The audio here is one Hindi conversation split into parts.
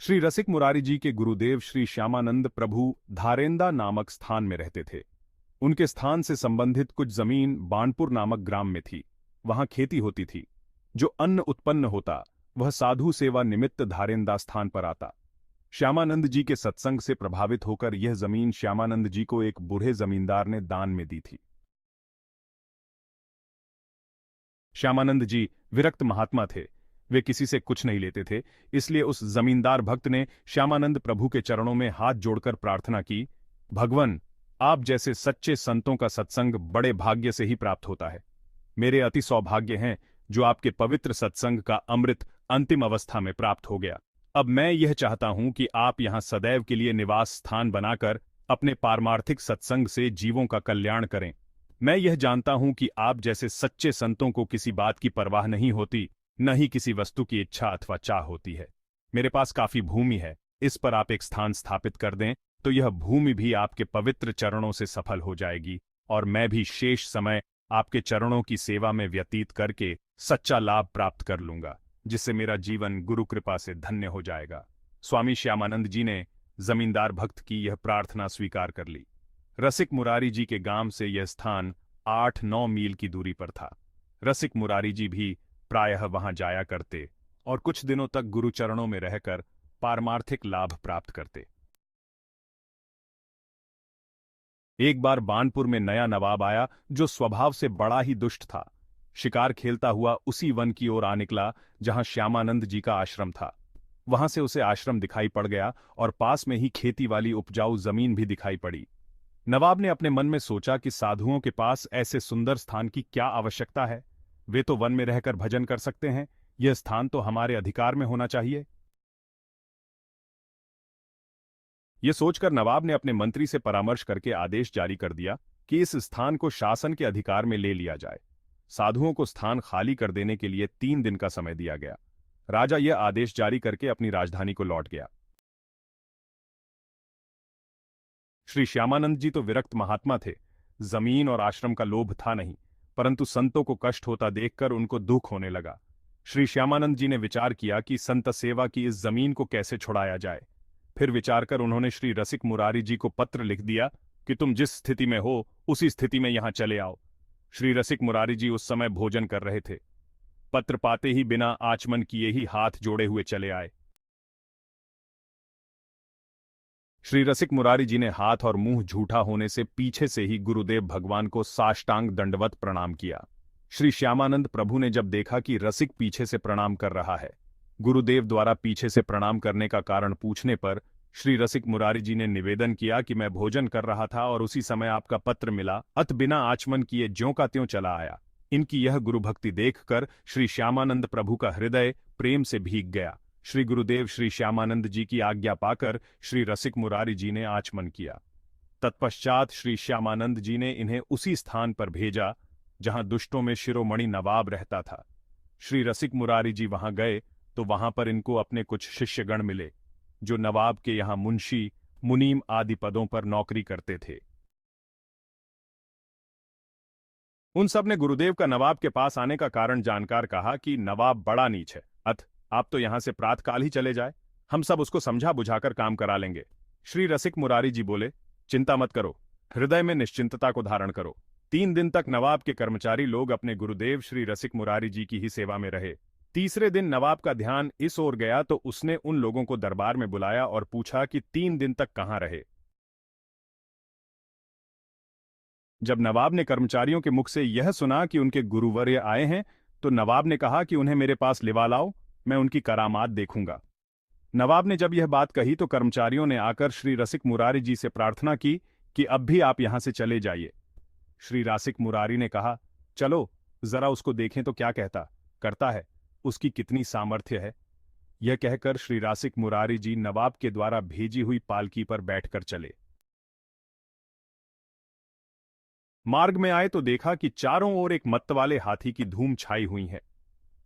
श्री रसिक मुरारी जी के गुरुदेव श्री श्यामानंद प्रभु धारेंदा नामक स्थान में रहते थे। उनके स्थान से संबंधित कुछ जमीन बाणपुर नामक ग्राम में थी। वहां खेती होती थी। जो अन्न उत्पन्न होता वह साधु सेवा निमित्त धारेंदा स्थान पर आता। श्यामानंद जी के सत्संग से प्रभावित होकर यह जमीन श्यामानंद जी को एक बूढ़े जमींदार ने दान में दी थी। श्यामानंद जी विरक्त महात्मा थे। वे किसी से कुछ नहीं लेते थे। इसलिए उस जमींदार भक्त ने श्यामानंद प्रभु के चरणों में हाथ जोड़कर प्रार्थना की, भगवन, आप जैसे सच्चे संतों का सत्संग बड़े भाग्य से ही प्राप्त होता है। मेरे अति सौभाग्य हैं जो आपके पवित्र सत्संग का अमृत अंतिम अवस्था में प्राप्त हो गया। अब मैं यह चाहता हूं कि आप यहां सदैव के लिए निवास स्थान बनाकर अपने पारमार्थिक सत्संग से जीवों का कल्याण करें। मैं यह जानता हूं कि आप जैसे सच्चे संतों को किसी बात की परवाह नहीं होती, न ही किसी वस्तु की इच्छा अथवा चाह होती है। मेरे पास काफी भूमि है, इस पर आप एक स्थान स्थापित कर दें तो यह भूमि भी आपके पवित्र चरणों से सफल हो जाएगी और मैं भी शेष समय आपके चरणों की सेवा में व्यतीत करके सच्चा लाभ प्राप्त कर लूंगा, जिससे मेरा जीवन गुरु कृपा से धन्य हो जाएगा। स्वामी श्यामानंद जी ने जमींदार भक्त की यह प्रार्थना स्वीकार कर ली। रसिक मुरारी जी के गांव से यह स्थान 8-9 मील की दूरी पर था। रसिक मुरारी जी भी प्रायः वहां जाया करते और कुछ दिनों तक गुरु चरणों में रहकर पारमार्थिक लाभ प्राप्त करते। एक बार बानपुर में नया नवाब आया जो स्वभाव से बड़ा ही दुष्ट था। शिकार खेलता हुआ उसी वन की ओर आ निकला जहां श्यामानंद जी का आश्रम था। वहां से उसे आश्रम दिखाई पड़ गया और पास में ही खेती वाली उपजाऊ जमीन भी दिखाई पड़ी। नवाब ने अपने मन में सोचा कि साधुओं के पास ऐसे सुंदर स्थान की क्या आवश्यकता है। वे तो वन में रहकर भजन कर सकते हैं, यह स्थान तो हमारे अधिकार में होना चाहिए। यह सोचकर नवाब ने अपने मंत्री से परामर्श करके आदेश जारी कर दिया कि इस स्थान को शासन के अधिकार में ले लिया जाए। साधुओं को स्थान खाली कर देने के लिए 3 दिन का समय दिया गया। राजा यह आदेश जारी करके अपनी राजधानी को लौट गया। श्री श्यामानंद जी तो विरक्त महात्मा थे। जमीन और आश्रम का लोभ था नहीं, परंतु संतों को कष्ट होता देखकर उनको दुख होने लगा। श्री श्यामानंद जी ने विचार किया कि संत सेवा की इस जमीन को कैसे छुड़ाया जाए। फिर विचार कर उन्होंने श्री रसिक मुरारी जी को पत्र लिख दिया कि तुम जिस स्थिति में हो उसी स्थिति में यहां चले आओ। श्री रसिक मुरारी जी उस समय भोजन कर रहे थे। पत्र पाते ही बिना आचमन किए ही हाथ जोड़े हुए चले आए। श्री रसिक मुरारी जी ने हाथ और मुंह झूठा होने से पीछे से ही गुरुदेव भगवान को साष्टांग दंडवत प्रणाम किया। श्री श्यामानंद प्रभु ने जब देखा कि रसिक पीछे से प्रणाम कर रहा है, गुरुदेव द्वारा पीछे से प्रणाम करने का कारण पूछने पर श्री रसिक मुरारी जी ने निवेदन किया कि मैं भोजन कर रहा था और उसी समय आपका पत्र मिला, अत बिना आचमन किए ज्यों का त्यों चला आया। इनकी यह गुरुभक्ति देखकर श्री श्यामानंद प्रभु का हृदय प्रेम से भीग गया। श्री गुरुदेव श्री श्यामानंद जी की आज्ञा पाकर श्री रसिक मुरारी जी ने आचमन किया। तत्पश्चात श्री श्यामानंद जी ने इन्हें उसी स्थान पर भेजा जहां दुष्टों में शिरोमणि नवाब रहता था। श्री रसिक मुरारी जी वहां गए तो वहां पर इनको अपने कुछ शिष्यगण मिले जो नवाब के यहां मुंशी, मुनीम आदि पदों पर नौकरी करते थे। उन सब ने गुरुदेव का नवाब के पास आने का कारण जानकर कहा कि नवाब बड़ा नीच है, अत आप तो यहां से प्रातःकाल ही चले जाए, हम सब उसको समझा बुझाकर काम करा लेंगे। श्री रसिक मुरारी जी बोले, चिंता मत करो, हृदय में निश्चिंतता को धारण करो। 3 दिन तक नवाब के कर्मचारी लोग अपने गुरुदेव श्री रसिक मुरारी जी की ही सेवा में रहे। तीसरे दिन नवाब का ध्यान इस ओर गया तो उसने उन लोगों को दरबार में बुलाया और पूछा कि 3 दिन तक कहां रहे। जब नवाब ने कर्मचारियों के मुख से यह सुना कि उनके गुरुवर्य आए हैं तो नवाब ने कहा कि उन्हें मेरे पास लिवा लाओ, मैं उनकी करामात देखूंगा। नवाब ने जब यह बात कही तो कर्मचारियों ने आकर श्री रसिक मुरारी जी से प्रार्थना की कि अब भी आप यहां से चले जाइए। श्री रसिक मुरारी ने कहा, चलो जरा उसको देखें तो क्या करता है, उसकी कितनी सामर्थ्य है। यह कहकर श्री रसिक मुरारी जी नवाब के द्वारा भेजी हुई पालकी पर बैठकर चले। मार्ग में आए तो देखा कि चारों ओर एक मतवाले हाथी की धूम छाई हुई है।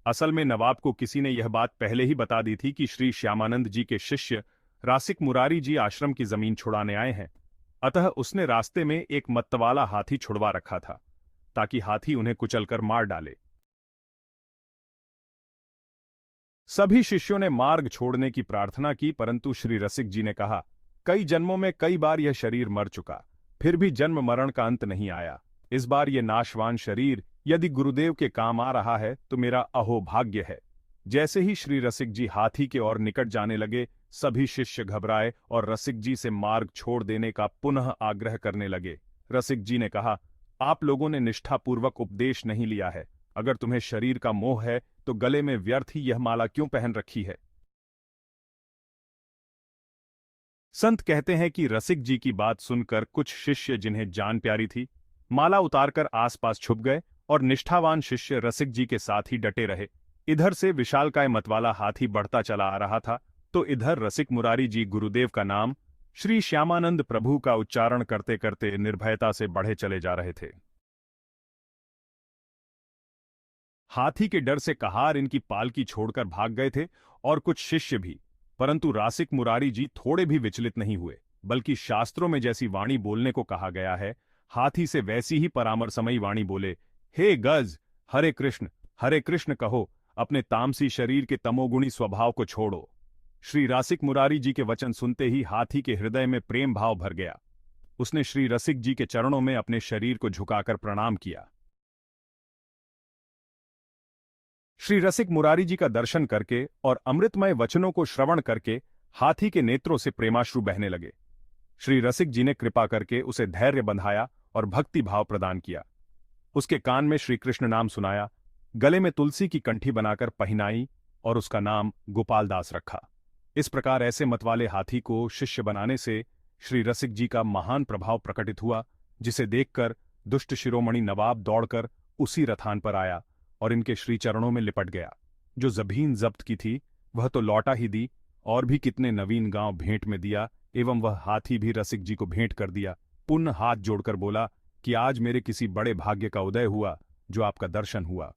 असल में नवाब को किसी ने यह बात पहले ही बता दी थी कि श्री श्यामानंद जी के शिष्य रसिक मुरारी जी आश्रम की जमीन छुड़ाने आए हैं। अतः उसने रास्ते में एक मतवाला हाथी छुड़वा रखा था ताकि हाथी उन्हें कुचलकर मार डाले। सभी शिष्यों ने मार्ग छोड़ने की प्रार्थना की, परंतु श्री रसिक जी ने कहा, कई जन्मों में कई बार यह शरीर मर चुका, फिर भी जन्म मरण का अंत नहीं आया। इस बार यह नाशवान शरीर यदि गुरुदेव के काम आ रहा है तो मेरा अहोभाग्य है। जैसे ही श्री रसिक जी हाथी के ओर निकट जाने लगे, सभी शिष्य घबराए और रसिक जी से मार्ग छोड़ देने का पुनः आग्रह करने लगे। रसिक जी ने कहा, आप लोगों ने निष्ठापूर्वक उपदेश नहीं लिया है। अगर तुम्हें शरीर का मोह है तो गले में व्यर्थ ही यह माला क्यों पहन रखी है। संत कहते हैं कि रसिक जी की बात सुनकर कुछ शिष्य जिन्हें जान प्यारी थी, माला उतारकर आसपास छुप गए और निष्ठावान शिष्य रसिक जी के साथ ही डटे रहे। इधर से विशालकाय मतवाला हाथी बढ़ता चला आ रहा था, तो इधर रसिक मुरारी जी गुरुदेव का नाम श्री श्यामानंद प्रभु का उच्चारण करते करते निर्भयता से बढ़े चले जा रहे थे। हाथी के डर से कहार इनकी पालकी छोड़कर भाग गए थे और कुछ शिष्य भी, परंतु रासिक मुरारी जी थोड़े भी विचलित नहीं हुए, बल्कि शास्त्रों में जैसी वाणी बोलने को कहा गया है, हाथी से वैसी ही परामर्शमयी वाणी बोले, हे गज, हरे कृष्ण कहो, अपने तामसी शरीर के तमोगुणी स्वभाव को छोड़ो। श्री रासिक मुरारी जी के वचन सुनते ही हाथी के हृदय में प्रेम भाव भर गया। उसने श्री रसिक जी के चरणों में अपने शरीर को झुकाकर प्रणाम किया। श्री रसिक मुरारी जी का दर्शन करके और अमृतमय वचनों को श्रवण करके हाथी के नेत्रों से प्रेमाश्रु बहने लगे। श्री रसिक जी ने कृपा करके उसे धैर्य बंधाया और भक्ति भाव प्रदान किया। उसके कान में श्री कृष्ण नाम सुनाया, गले में तुलसी की कंठी बनाकर पहनाई और उसका नाम गोपाल दास रखा। इस प्रकार ऐसे मतवाले हाथी को शिष्य बनाने से श्री रसिक जी का महान प्रभाव प्रकटित हुआ, जिसे देखकर दुष्ट शिरोमणि नवाब दौड़कर उसी रथान पर आया और इनके श्री चरणों में लिपट गया। जो जमीन जब्त की थी वह तो लौटा ही दी, और भी कितने नवीन गांव भेंट में दिया, एवं वह हाथी भी रसिक जी को भेंट कर दिया। पुनः हाथ जोड़कर बोला कि आज मेरे किसी बड़े भाग्य का उदय हुआ जो आपका दर्शन हुआ।